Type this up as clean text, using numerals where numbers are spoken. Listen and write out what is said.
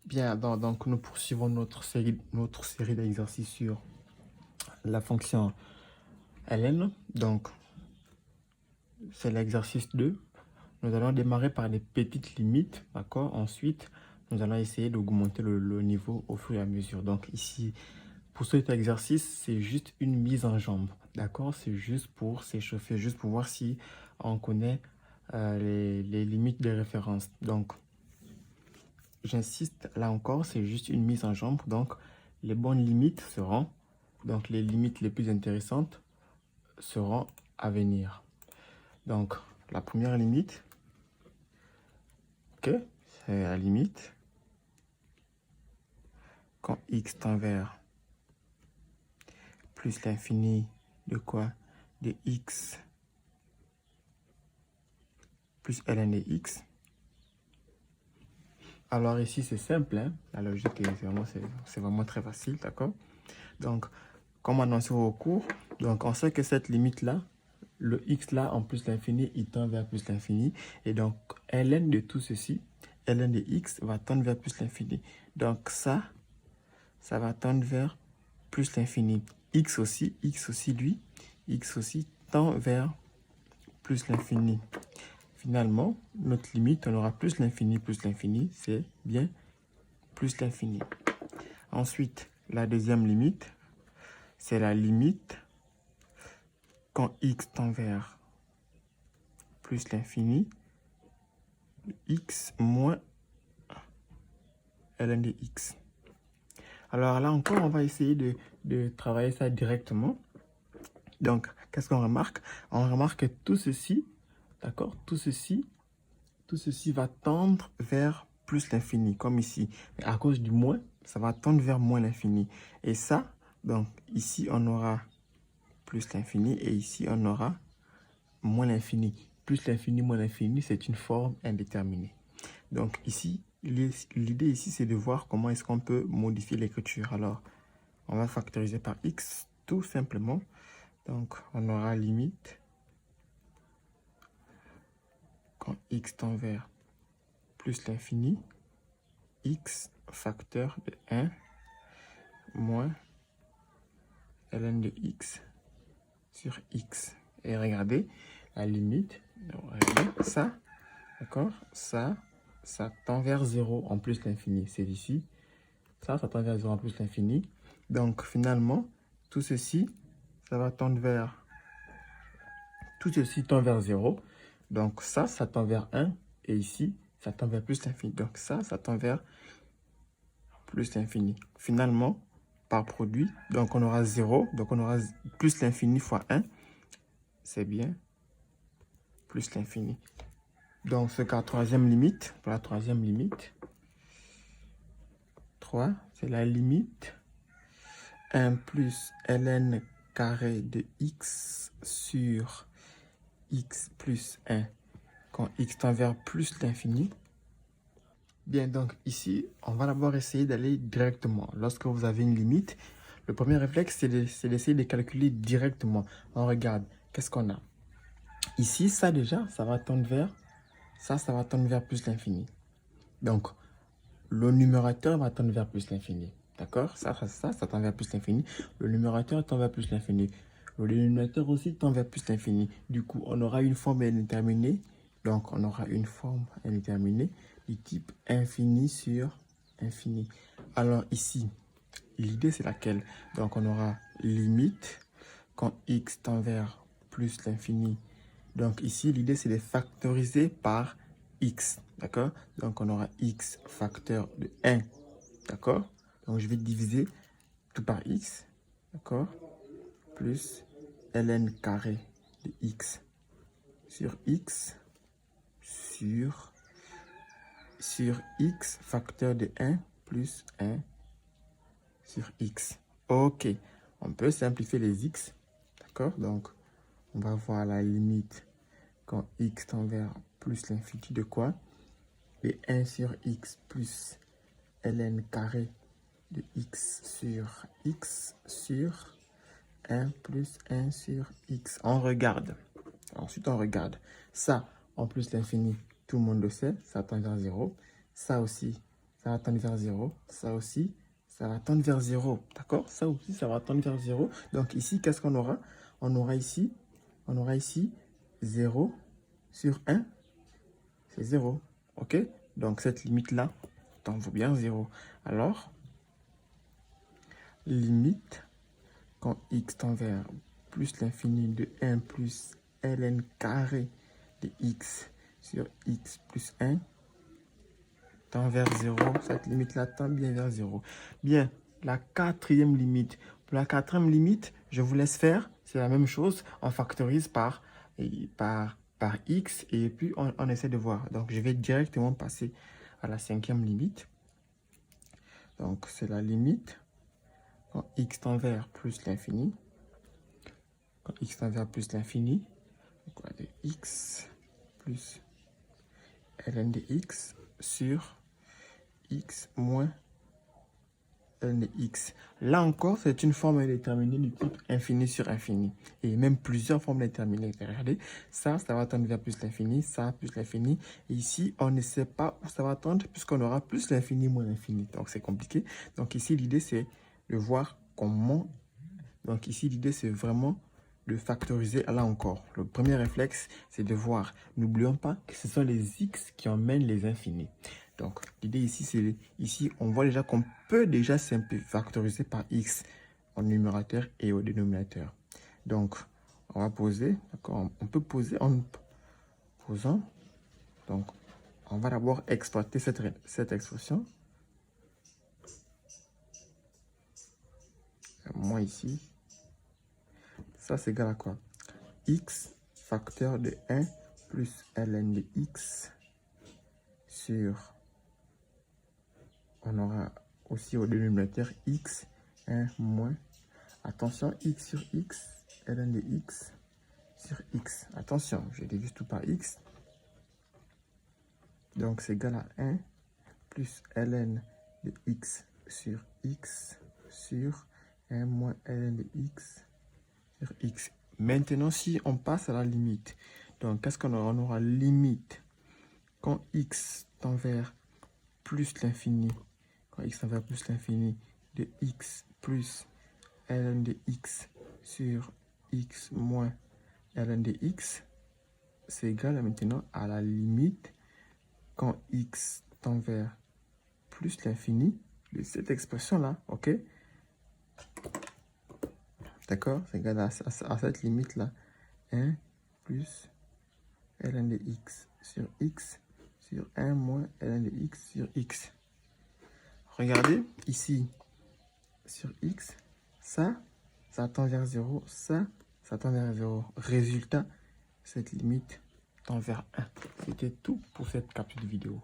Bien, donc nous poursuivons notre série d'exercices sur la fonction ln. Donc, c'est l'exercice 2. Nous allons démarrer par les petites limites, d'accord? Ensuite, nous allons essayer d'augmenter le niveau au fur et à mesure. Donc ici, pour cet exercice, c'est juste une mise en jambe, d'accord? C'est juste pour s'échauffer, juste pour voir si on connaît les limites des références. Donc, j'insiste, là encore, c'est juste une mise en jambe. Donc, les bonnes limites seront, donc les limites les plus intéressantes seront à venir. Donc, la première limite, ok, c'est la limite quand x tend vers plus l'infini de quoi? De x plus ln de x. Alors ici, c'est simple, hein? La logique, c'est vraiment très facile, d'accord? Donc, comme annoncé au cours, donc on sait que cette limite-là, le x là, en plus l'infini, il tend vers plus l'infini. Et donc, ln de tout ceci, ln de x va tendre vers plus l'infini. Donc ça va tendre vers plus l'infini. X aussi, lui, x aussi tend vers plus l'infini. Finalement, notre limite, on aura plus l'infini, c'est bien plus l'infini. Ensuite, la deuxième limite, c'est la limite quand x tend vers plus l'infini, x moins ln de x. Alors là encore, on va essayer de travailler ça directement. Donc, qu'est-ce qu'on remarque? On remarque que tout ceci, d'accord, tout ceci va tendre vers plus l'infini, comme ici. Mais à cause du moins, ça va tendre vers moins l'infini. Et ça, donc ici, on aura plus l'infini et ici, on aura moins l'infini. Plus l'infini, moins l'infini, c'est une forme indéterminée. Donc ici, l'idée ici, c'est de voir comment est-ce qu'on peut modifier l'écriture. Alors, on va factoriser par x, tout simplement. Donc, on aura limite quand x tend vers plus l'infini, x facteur de 1 moins ln de x sur x. Et regardez la limite. Regardez ça, d'accord? Ça tend vers 0 en plus l'infini. C'est ici. Ça tend vers 0 en plus l'infini. Donc, finalement, tout ceci, ça va tendre vers... Tout ceci tend vers 0. Donc, ça tend vers 1. Et ici, ça tend vers plus l'infini. Donc, ça tend vers plus l'infini. Finalement, par produit, donc on aura 0. Donc, on aura plus l'infini fois 1. C'est bien plus l'infini. Donc, ce cas, troisième limite. Pour la troisième limite, 3, c'est la limite 1 plus ln carré de x sur x plus 1 quand x tend vers plus l'infini. Bien, donc ici, on va d'abord essayer d'aller directement. Lorsque vous avez une limite, le premier réflexe, c'est d'essayer de calculer directement. On regarde, qu'est-ce qu'on a? Ici, ça déjà, ça va tendre vers... Ça va tendre vers plus l'infini. Donc, le numérateur va tendre vers plus l'infini. D'accord? Ça tend vers plus l'infini. Le numérateur tend vers plus l'infini. Le dénominateur aussi tend vers plus l'infini. Du coup, on aura une forme indéterminée. Donc, on aura une forme indéterminée du type infini sur infini. Alors ici, l'idée c'est laquelle? Donc, on aura limite quand x tend vers plus l'infini. Donc ici, l'idée c'est de factoriser par x, d'accord? Donc on aura x facteur de 1, d'accord? Donc je vais diviser tout par x, d'accord? Plus ln carré de x sur x sur x facteur de 1 plus 1 sur x. Ok, on peut simplifier les x, d'accord? Donc on va voir la limite quand x tend vers plus l'infini de quoi? De 1 sur x plus ln carré de x sur 1 plus 1 sur x. On regarde. Ensuite, on regarde. Ça, en plus l'infini, tout le monde le sait, ça tend vers 0. Ça aussi, ça va tendre vers 0. Ça aussi, ça va tendre vers 0. D'accord? Ça aussi, ça va tendre vers 0. Donc ici, qu'est-ce qu'on aura? On aura ici 0 sur 1, c'est 0. OK? Donc cette limite-là tend bien 0. Alors, limite, quand x tend vers plus l'infini de 1 plus ln carré de x sur x plus 1 tend vers 0. Cette limite-là tend bien vers 0. Bien, la quatrième limite. Pour la quatrième limite, je vous laisse faire. C'est la même chose. On factorise par x et puis on essaie de voir. Donc, je vais directement passer à la cinquième limite. Donc, c'est la limite quand x tend vers plus l'infini. Quand x tend vers plus l'infini, de x plus ln de x sur x moins ln de x. Là encore, c'est une forme indéterminée du type infini sur infini. Et même plusieurs formes indéterminées. Regardez, ça va tendre vers plus l'infini, ça plus l'infini. Et ici, on ne sait pas où ça va tendre puisqu'on aura plus l'infini moins l'infini. Donc, c'est compliqué. Donc, ici, l'idée, c'est de voir comment... Donc, ici, l'idée, c'est vraiment de factoriser. Là encore, le premier réflexe, c'est de voir. N'oublions pas que ce sont les x qui emmènent les infinis. Donc, l'idée ici, c'est ici, on voit déjà qu'on peut déjà factoriser par x au numérateur et au dénominateur. Donc, on va poser, d'accord, on peut poser en posant. Donc, on va d'abord exploiter cette expression. Moi ici, ça c'est égal à quoi? X facteur de 1 plus ln de x sur, on aura aussi au dénominateur x 1 moins, attention, x sur x, ln de x sur x. Attention, je divise tout par x. Donc c'est égal à 1 plus ln de x sur x sur 1 moins ln de x sur x. Maintenant, si on passe à la limite, donc qu'est-ce qu'on aura? On aura limite quand x tend vers plus l'infini, quand x tend vers plus l'infini de x plus ln de x sur x moins ln de x, c'est égal à maintenant à la limite quand x tend vers plus l'infini de cette expression-là, ok? D'accord? C'est égal à cette limite-là. 1 plus ln de x sur 1 moins ln de x sur x. Regardez, ici, sur x, ça tend vers 0, ça tend vers 0. Résultat, cette limite tend vers 1. C'était tout pour cette capsule vidéo.